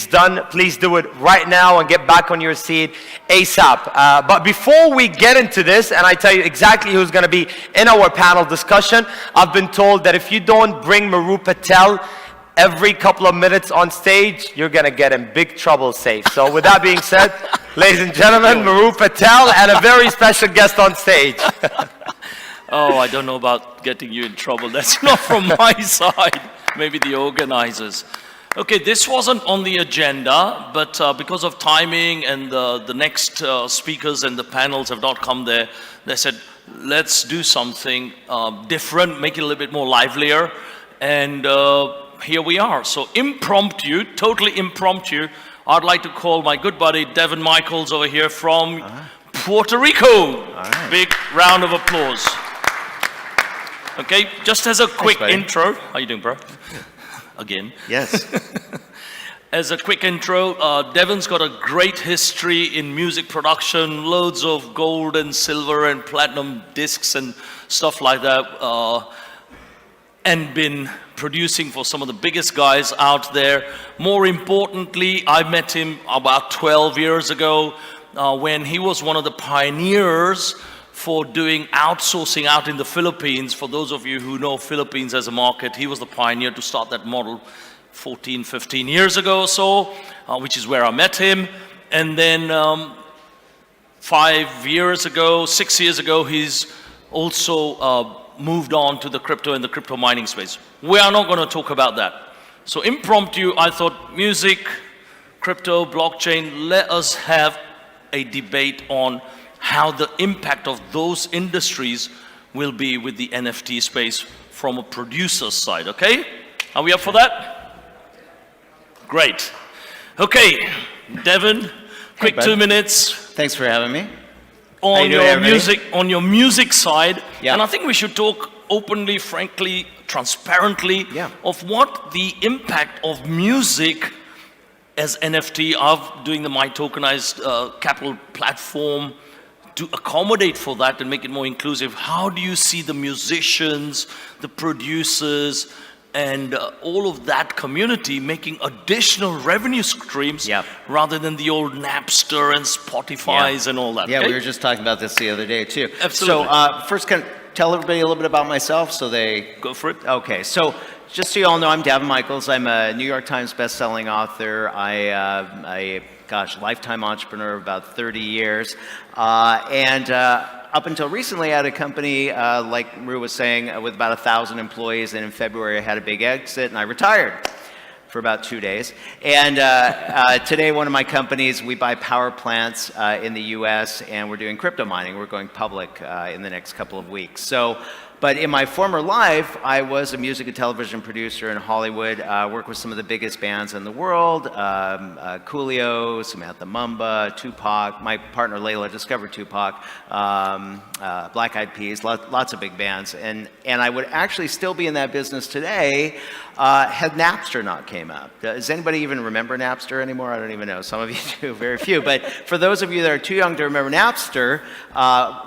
done, please do it right now and get back on your seat ASAP. But before we get into this, and I tell you exactly who's going to be in our panel discussion, I've been told that if you don't bring Patel every couple of minutes on stage, you're going to get in big trouble safe. So with that being said, ladies and gentlemen, Patel and a very special guest on stage. Oh, I don't know about getting you in trouble. That's not from my side. Maybe the organizers. Okay, this wasn't on the agenda, but because of timing and the next speakers and the panels have not come there, they said, let's do something different, make it a little bit more livelier. And here we are. So impromptu, totally impromptu, I'd like to call my good buddy, Daven Michaels over here from Puerto Rico. Big round of applause. Okay, just as a quick intro. How you doing, bro? Again. Yes. As a quick intro, Daven's got a great history in music production, loads of gold and silver and platinum discs and stuff like that, and been producing for some of the biggest guys out there. More importantly, I met him about 12 years ago when he was one of the pioneers for doing outsourcing out in the Philippines. For those of you who know Philippines as a market, he was the pioneer to start that model 14, 15 years ago or so, which is where I met him. And then 6 years ago, he's also moved on to the crypto and the crypto mining space. We are not going to talk about that. So impromptu, I thought music, crypto, blockchain, let us have a debate on how the impact of those industries will be with the NFT space from a producer's side, okay? Are we up for that? Great. Okay, Daven, quick 2 minutes. Thanks for having me. On your music side, and I think we should talk openly, frankly, transparently of what the impact of music as NFT of doing the My Tokenized Capital platform to accommodate for that and make it more inclusive. How do you see the musicians, the producers, and all of that community making additional revenue streams rather than the old Napster and Spotify's and all that? Yeah, we were just talking about this the other day too. Absolutely. So first, can I tell everybody a little bit about myself so they... Go for it. Okay, so just so you all know, I'm Daven Michaels. I'm a New York Times best-selling author. Lifetime entrepreneur of about 30 years. Up until recently, I had a company, like Ru was saying, with about 1,000 employees. And in February, I had a big exit, and I retired for about 2 days. And today, one of my companies, we buy power plants in the U.S., and we're doing crypto mining. We're going public in the next couple of weeks. But in my former life, I was a music and television producer in Hollywood. Worked with some of the biggest bands in the world, Coolio, Samantha Mumba, Tupac. My partner Layla discovered Tupac, Black Eyed Peas, lots of big bands. And I would actually still be in that business today had Napster not came out. Does anybody even remember Napster anymore? I don't even know. Some of you do, very few. But for those of you that are too young to remember Napster,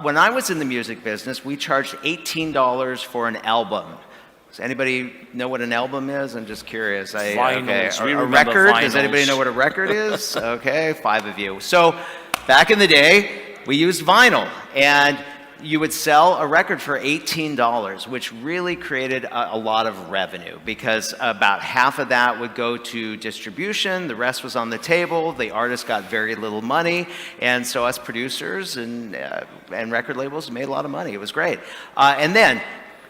when I was in the music business, we charged $18 for an album. Does anybody know what an album is? I'm just curious. Vinyls. A record? Vinyls. Does anybody know what a record is? Okay, 5 of you. So back in the day, we used vinyl. And you would sell a record for $18, which really created a lot of revenue because about half of that would go to distribution, the rest was on the table, the artist got very little money, and so us producers and record labels made a lot of money. It was great. And then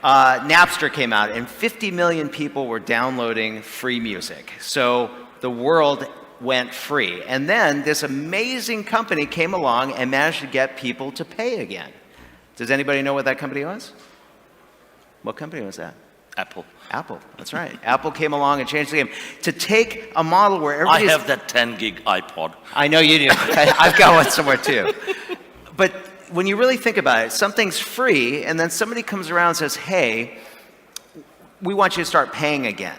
Napster came out, and 50 million people were downloading free music. So the world went free. And then this amazing company came along and managed to get people to pay again. Does anybody know what that company was? What company was that? Apple. Apple, that's right. Apple came along and changed the game. To take a model where everybody's... I have that 10 gig iPod. I know you do. I've got one somewhere too. But when you really think about it, something's free, and then somebody comes around and says, hey, we want you to start paying again.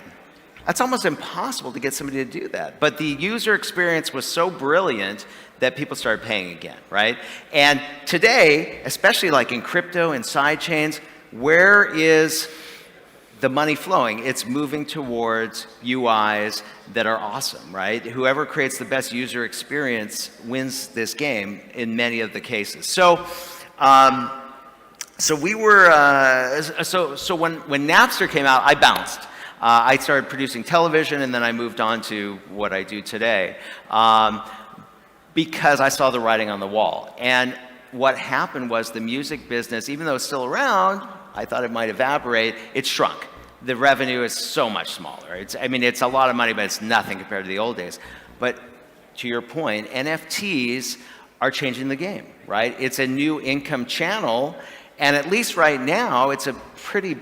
That's almost impossible to get somebody to do that. But the user experience was so brilliant that people started paying again, right? And today, especially like in crypto and sidechains, where is the money flowing. It's moving towards UIs that are awesome, right? Whoever creates the best user experience wins this game in many of the cases. So, so we were, so when Napster came out, I bounced. I started producing television, and then I moved on to what I do today, because I saw the writing on the wall. And what happened was the music business, even though it's still around, I thought it might evaporate, it shrunk. The revenue is so much smaller. I mean, it's a lot of money, but it's nothing compared to the old days. But to your point, NFTs are changing the game, right? It's a new income channel, and at least right now, it's a pretty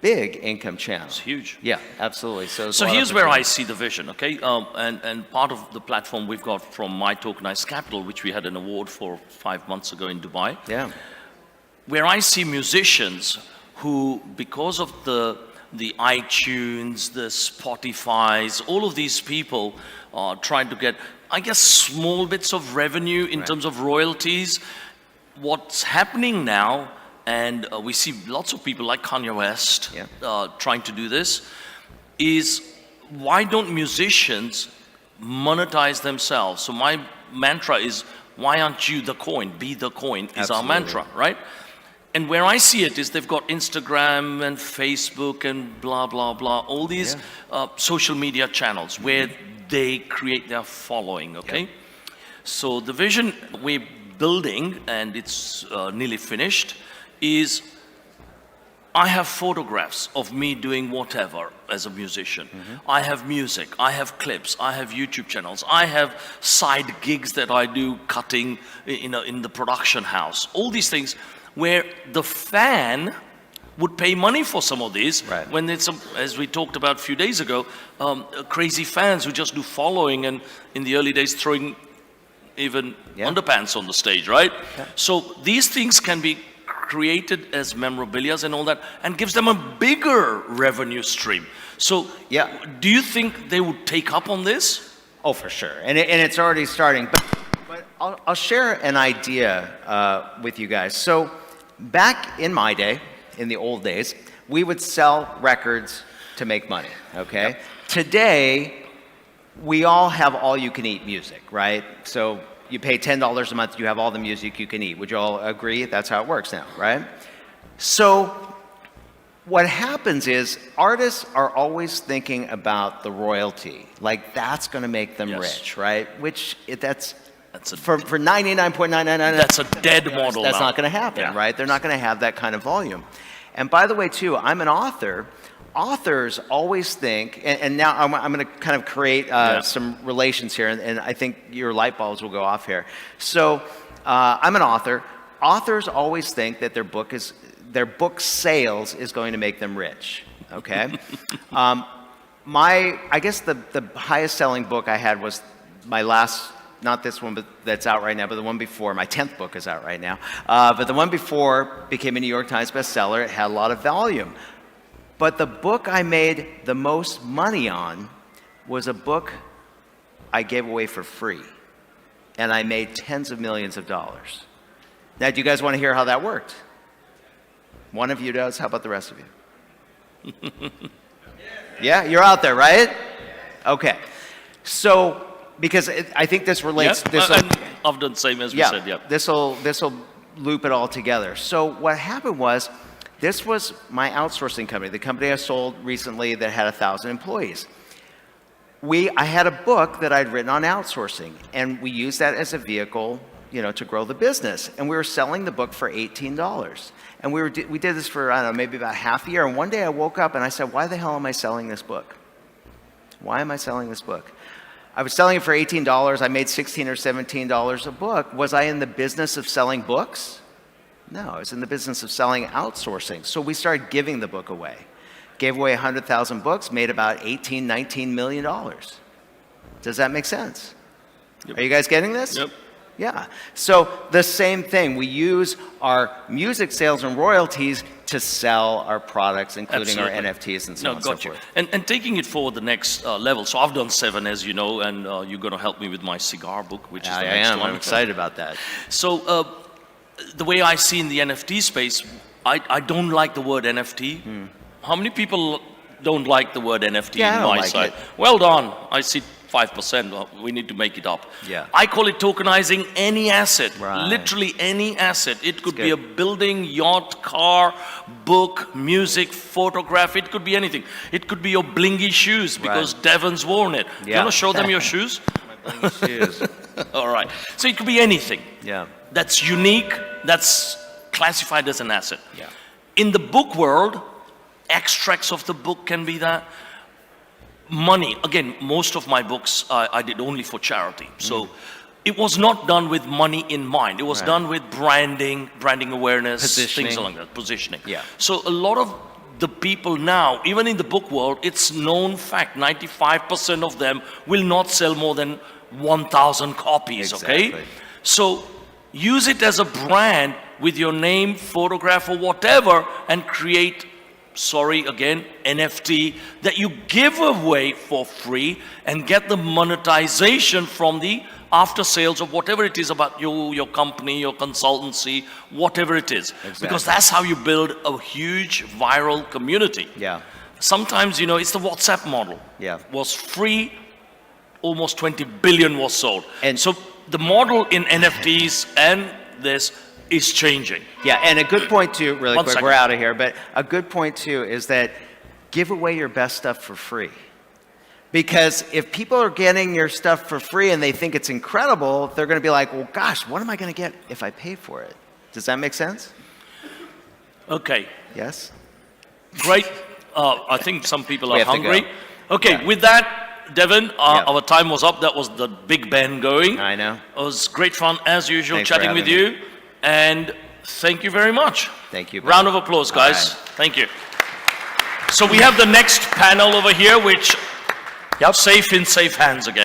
big income channel. It's huge. Yeah, absolutely. So here's where I see the vision, okay? And part of the platform we've got from My Tokenized Capital, which we had an award for 5 months ago in Dubai. Yeah. Where I see musicians who, because of the iTunes, the Spotifys, all of these people are trying to get, I guess, small bits of revenue in terms of royalties. What's happening now, and we see lots of people like Kanye West trying to do this, is why don't musicians monetize themselves? So my mantra is, why aren't you the coin? Be the coin is our mantra, right? And where I see it is they've got Instagram and Facebook and blah, blah, blah, all these social media channels where they create their following, okay? So the vision we're building, and it's nearly finished, is I have photographs of me doing whatever as a musician. I have music, I have clips, I have YouTube channels, I have side gigs that I do cutting in the production house, all these things where the fan would pay money for some of these, when it's, as we talked about a few days ago, crazy fans who just do following and in the early days throwing even underpants on the stage, right? So these things can be created as memorabilia and all that, and gives them a bigger revenue stream. So do you think they would take up on this? Oh, for sure, and it's already starting. But I'll share an idea with you guys. So back in my day, in the old days, we would sell records to make money, okay? Today, we all have all-you-can-eat music, right? So you pay $10 a month, you have all the music you can eat. Would you all agree? That's how it works now, right? So what happens is artists are always thinking about the royalty. Like, that's going to make them rich, right? Which, that's for 99.999. That's a dead model. That's not going to happen, right? They're not going to have that kind of volume. And by the way, too, I'm an author. Authors always think, and now I'm going to kind of create some relations here, and I think your light bulbs will go off here. So I'm an author. Authors always think that their book sales is going to make them rich. Okay, I guess the highest selling book I had was my last. Not this one, but that's out right now, but the one before. My 10th book is out right now. But the one before became a New York Times bestseller. It had a lot of volume. But the book I made the most money on was a book I gave away for free. And I made tens of millions of dollars. Now, do you guys want to hear how that worked? One of you does. How about the rest of you? Yeah, you're out there, right? Okay. So, because I think this relates. I've done the same as we said. Yeah. This will loop it all together. So what happened was, this was my outsourcing company, the company I sold recently that had 1,000 employees. I had a book that I'd written on outsourcing, and we used that as a vehicle, to grow the business. And we were selling the book for $18. And we did this for, I don't know, maybe about half a year. And one day I woke up and I said, why the hell am I selling this book? Why am I selling this book? I was selling it for $18. I made $16 or $17 a book. Was I in the business of selling books? No, I was in the business of selling outsourcing. So we started giving the book away. Gave away 100,000 books, made about $18, $19 million. Does that make sense? Yep. Are you guys getting this? Yep. Yeah. So the same thing. We use our music sales and royalties to sell our products, including our NFTs and so on and so forth. And taking it forward the next level. So I've done 7, as you know, and you're going to help me with my cigar book, which is the next one. I'm excited about that. So the way I see in the NFT space, I don't like the word NFT How many people don't like the word NFT Yeah, I in don't my like side? it. Well done. I see 5%. Well, we need to make it up. Yeah. I call it tokenizing any asset. Right. Literally any asset. It could be good. a building, yacht, car, book, music, photograph. It could be anything. It could be your blingy shoes because Daven's worn it. You Yeah. want to show them your shoes? Shoes. All right. So it could be anything Yeah. that's unique, that's classified as an asset. Yeah. In the book world, extracts of the book can be that. Money, again, most of my books I did only for charity. So it was not done with money in mind. It was Right. done with branding awareness, Positioning. things along that, positioning. Yeah. So a lot of the people now, even in the book world, it's known fact, 95% of them will not sell more than 1,000 copies, okay? Exactly. So use it as a brand with your name, photograph, or whatever, and create, sorry again, NFT that you give away for free and get the monetization from the after sales of whatever it is about you, your company, your consultancy, whatever it is. Because that's how you build a huge viral community. Yeah. Sometimes, it's the WhatsApp model. Yeah. Was free, almost 20 billion was sold. And- so the model in NFTs and this is changing. Yeah, and a good point too, really One quick, second. we're out of here, but a good point too is that give away your best stuff for free. Because if people are getting your stuff for free and they think it's incredible, they're going to be like, well, gosh, what am I going to get if I pay for it? Does that make sense? Okay, Yes? great. I think some people We are have to hungry. go. Okay, Yeah. with that, Daven, Yeah. our time was up. That was the Big Ben going. I know. It was great fun as usual Thanks for chatting with having you. And thank you very much. Thank you. Round of applause, guys. All right. Thank you. So we have the next panel over here, which safe in safe hands again.